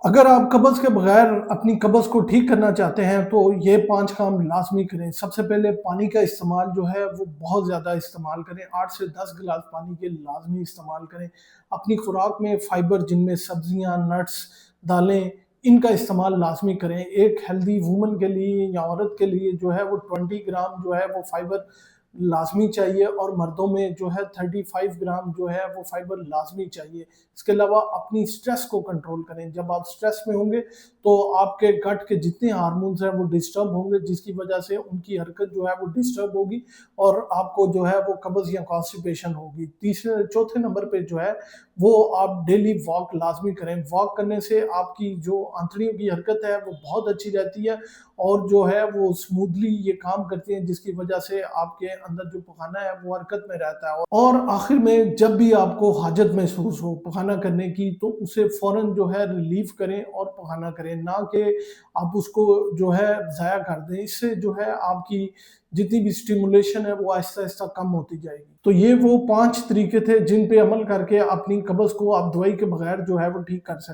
اگر آپ قبض کے بغیر اپنی قبض کو ٹھیک کرنا چاہتے ہیں تو یہ 5 کام لازمی کریں۔ سب سے پہلے پانی کا استعمال جو ہے وہ بہت زیادہ استعمال کریں، 8 سے 10 گلاس پانی کے لازمی استعمال کریں۔ اپنی خوراک میں فائبر جن میں سبزیاں، نٹس، دالیں، ان کا استعمال لازمی کریں۔ ایک ہیلدی وومن کے لیے یا عورت کے لیے جو ہے وہ 20 گرام جو ہے وہ فائبر لازمی چاہیے، اور مردوں میں جو ہے 35 گرام جو ہے وہ فائبر لازمی چاہیے۔ اس کے علاوہ اپنی سٹریس کو کنٹرول کریں۔ جب آپ سٹریس میں ہوں گے تو آپ کے گٹ کے جتنے ہارمونز ہیں وہ ڈسٹرب ہوں گے، جس کی وجہ سے ان کی حرکت جو ہے وہ ڈسٹرب ہوگی اور آپ کو جو ہے وہ قبض یا کانسٹیپیشن ہوگی۔ چوتھے نمبر پہ جو ہے وہ آپ ڈیلی واک لازمی کریں۔ واک کرنے سے آپ کی جو آنتڑیوں کی حرکت ہے وہ بہت اچھی رہتی ہے اور جو ہے وہ اسموتھلی یہ کام کرتی ہیں، جس کی وجہ سے آپ کے اندر جو پخانہ ہے وہ حرکت میں رہتا ہے۔ اور آخر میں جب بھی آپ کو حاجت محسوس ہو پخانہ کرنے کی تو اسے فوراً جو ہے ریلیف کریں اور پخانہ کریں، نہ کہ آپ اس کو جو ہے ضائع کر دیں۔ اس سے جو ہے آپ کی جتنی بھی سٹیمولیشن ہے وہ آہستہ آہستہ کم ہوتی جائے گی۔ تو یہ وہ 5 طریقے تھے جن پہ عمل کر کے اپنی قبض کو آپ دوائی کے بغیر جو ہے وہ ٹھیک کر سکتے ہیں۔